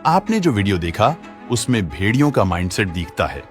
आपने जो वीडियो देखा उसमें भेड़ियों का माइंडसेट दिखता है।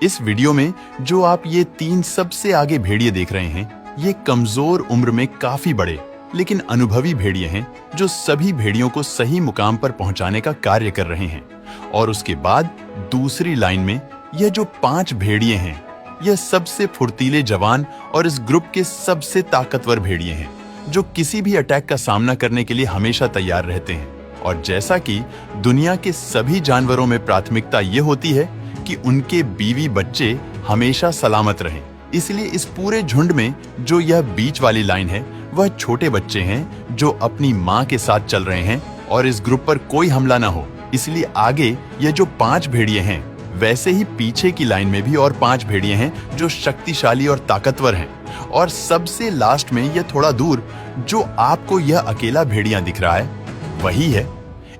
इस वीडियो में जो आप ये 3 सबसे आगे भेड़िए देख रहे हैं, ये कमजोर उम्र में काफी बड़े लेकिन अनुभवी भेड़िए हैं जो सभी भेड़ियों को सही मुकाम पर पहुंचाने का कार्य कर रहे हैं। और उसके बाद दूसरी लाइन में यह जो 5 भेड़िए हैं, यह सबसे फुर्तीले जवान और इस ग्रुप के सबसे ताकतवर भेड़िए हैं जो किसी भी अटैक का सामना करने के लिए हमेशा तैयार रहते हैं। और जैसा कि दुनिया के सभी जानवरों में प्राथमिकता यह होती है कि उनके बीवी बच्चे हमेशा सलामत रहें, इसलिए इस पूरे झुंड में जो यह बीच वाली लाइन है वह छोटे बच्चे हैं जो अपनी मां के साथ चल रहे हैं और इस ग्रुप पर कोई हमला ना हो, इसलिए आगे ये जो 5 भेड़िए हैं, वैसे ही पीछे की लाइन में भी और 5 भेड़िए हैं जो शक्तिशाली और ताकतवर हैं। और सबसे लास्ट में यह थोड़ा दूर जो आपको यह अकेला भेड़िया दिख रहा है, वही है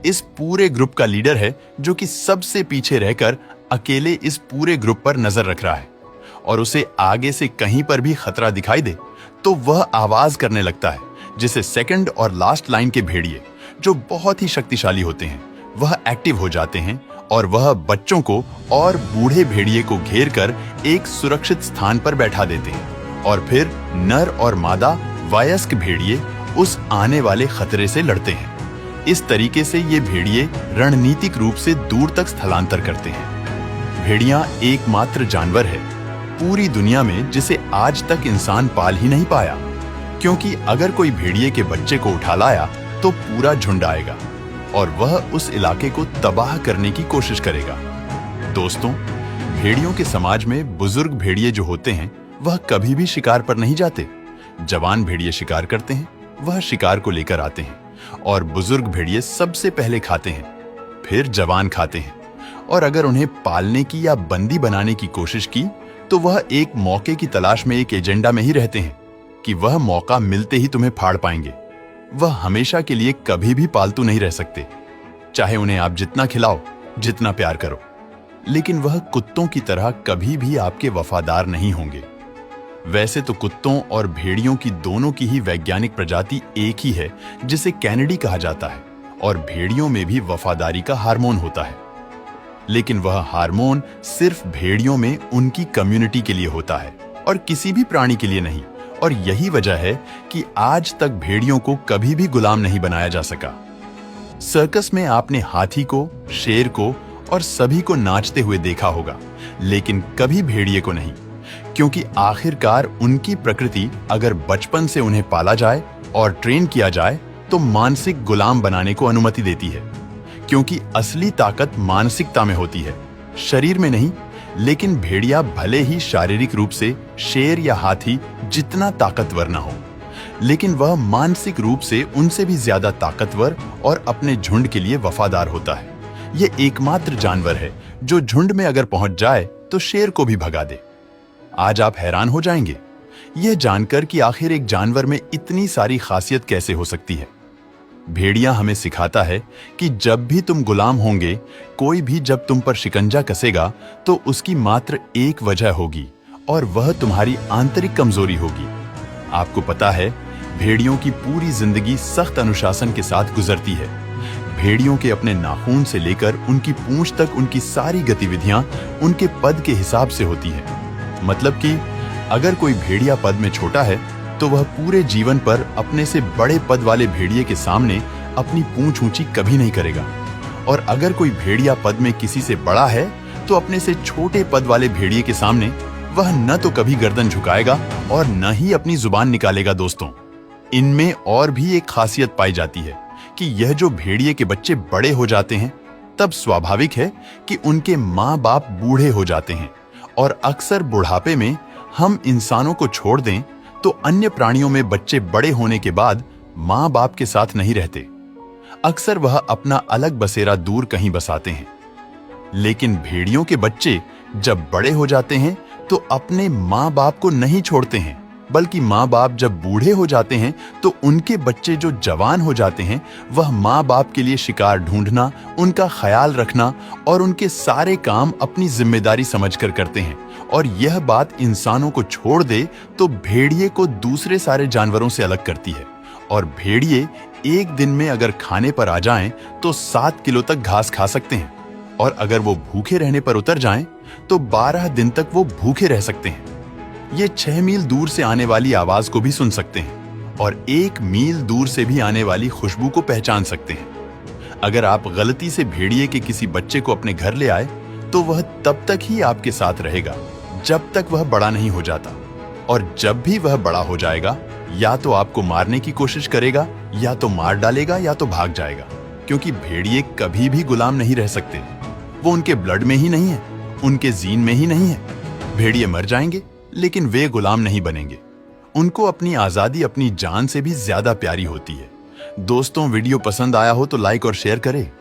इस पूरे ग्रुप का लीडर है जो कि सबसे पीछे रहकर अकेले इस पूरे ग्रुप पर नजर रख रहा है। और उसे आगे से कहीं पर भी खतरा दिखाई दे तो वह आवाज करने लगता है, जिसे सेकंड और लास्ट लाइन के भेड़िए जो बहुत ही शक्तिशाली होते हैं वह एक्टिव हो जाते हैं और वह बच्चों को और बूढ़े भेड़िए को घेर कर एक सुरक्षित स्थान पर बैठा देते हैं। और फिर नर और मादा वयस्क भेड़िए उस आने वाले खतरे से लड़ते हैं। इस तरीके से ये भेड़िए रणनीतिक रूप से दूर तक स्थलांतर करते हैं। भेड़िया एकमात्र जानवर है पूरी दुनिया में जिसे आज तक इंसान पाल ही नहीं पाया, क्योंकि अगर कोई भेड़िए के बच्चे को उठा लाया तो पूरा झुंड आएगा और वह उस इलाके को तबाह करने की कोशिश करेगा। दोस्तों, भेड़ियों के समाज में बुजुर्ग भेड़िए जो होते हैं वह कभी भी शिकार पर नहीं जाते। जवान भेड़िए शिकार करते हैं, वह शिकार को लेकर आते हैं और बुजुर्ग भेड़िए सबसे पहले खाते हैं, फिर जवान खाते हैं। और अगर उन्हें पालने की या बंदी बनाने की कोशिश की तो वह एक मौके की तलाश में एक एजेंडा में ही रहते हैं कि वह मौका मिलते ही तुम्हें फाड़ पाएंगे। वह हमेशा के लिए कभी भी पालतू नहीं रह सकते, चाहे उन्हें आप जितना खिलाओ, जितना प्यार करो, लेकिन वह कुत्तों की तरह कभी भी आपके वफादार नहीं होंगे। वैसे तो कुत्तों और भेड़ियों की दोनों की ही वैज्ञानिक प्रजाति एक ही है जिसे कैनिडी कहा जाता है, और भेड़ियों में भी वफादारी का हार्मोन होता है, लेकिन वह हार्मोन सिर्फ भेड़ियों में उनकी कम्युनिटी के लिए होता है और किसी भी प्राणी के लिए नहीं। और यही वजह है कि आज तक भेड़ियों को कभी भी गुलाम नहीं बनाया जा सका। सर्कस में आपने हाथी को, शेर को और सभी को नाचते हुए देखा होगा, लेकिन कभी भेड़िए को नहीं, क्योंकि आखिरकार उनकी प्रकृति अगर बचपन से उन्हें पाला जाए और ट्रेन किया जाए तो मानसिक गुलाम बनाने को अनुमति देती है, क्योंकि असली ताकत मानसिकता में होती है, शरीर में नहीं। लेकिन भेड़िया भले ही शारीरिक रूप से शेर या हाथी जितना ताकतवर ना हो, लेकिन वह मानसिक रूप से उनसे भी ज्यादा ताकतवर और अपने झुंड के लिए वफादार होता है। यह एकमात्र जानवर है जो झुंड में अगर पहुंच जाए तो शेर को भी भगा दे। आज आप हैरान हो जाएंगे यह जानकर कि आखिर एक जानवर में इतनी सारी खासियत कैसे हो सकती है। भेड़िया हमें सिखाता है कि जब भी तुम गुलाम होंगे, कोई भी जब तुम पर शिकंजा कसेगा तो उसकी मात्र एक वजह होगी और वह तुम्हारी आंतरिक कमजोरी होगी। आपको पता है, भेड़ियों की पूरी जिंदगी सख्त अनुशासन के साथ गुजरती है। भेड़ियों के अपने नाखून से लेकर उनकी पूंछ तक उनकी सारी गतिविधियां उनके पद के हिसाब से होती है। मतलब कि अगर कोई भेड़िया पद में छोटा है तो वह पूरे जीवन पर अपने से बड़े पद वाले भेड़िए के सामने अपनी पूंछ ऊंची कभी नहीं करेगा, और अगर कोई भेड़िया पद में किसी से बड़ा है तो अपने से छोटे पद वाले भेड़िए के सामने वह न तो कभी गर्दन झुकाएगा और न ही अपनी जुबान निकालेगा। दोस्तों, इनमें और भी एक खासियत पाई जाती है कि यह जो भेड़िए के बच्चे बड़े हो जाते हैं तब स्वाभाविक है कि उनके माँ बाप बूढ़े हो जाते हैं, और अक्सर बुढ़ापे में हम इंसानों को छोड़ दें तो अन्य प्राणियों में बच्चे बड़े होने के बाद माँ बाप के साथ नहीं रहते। अक्सर वह अपना अलग बसेरा दूर कहीं बसाते हैं। लेकिन भेड़ियों के बच्चे जब बड़े हो जाते हैं तो अपने माँ बाप को नहीं छोड़ते हैं, बल्कि माँ बाप जब बूढ़े हो जाते हैं तो उनके बच्चे जो जवान हो जाते हैं वह माँ बाप के लिए शिकार ढूंढना, उनका ख्याल रखना और उनके सारे काम अपनी जिम्मेदारी समझकर करते हैं। और यह बात इंसानों को छोड़ दे तो भेड़िए को दूसरे सारे जानवरों से अलग करती है, और भेड़िए एक दिन में अगर खाने पर आ जाएं तो 7 किलो तक घास खा सकते हैं, और अगर वो भूखे रहने पर उतर जाएं तो 12 दिन तक वो भूखे रह सकते हैं। ये 6 मील दूर से आने वाली आवाज को भी सुन सकते हैं और 1 मील दूर से भी आने वाली खुशबू को पहचान सकते हैं। अगर आप गलती से भेड़िए के किसी बच्चे को अपने घर ले आए तो वह तब तक ही आपके साथ रहेगा जब तक वह बड़ा नहीं हो जाता, और जब भी वह बड़ा हो जाएगा या तो आपको मारने की कोशिश करेगा, या तो मार डालेगा, या तो भाग जाएगा, क्योंकि भेड़िए कभी भी गुलाम नहीं रह सकते। वो उनके ब्लड में ही नहीं है, उनके जीन में ही नहीं है। भेड़िए मर जाएंगे लेकिन वे गुलाम नहीं बनेंगे। उनको अपनी आजादी अपनी जान से भी ज्यादा प्यारी होती है। दोस्तों, वीडियो पसंद आया हो तो लाइक और शेयर करें।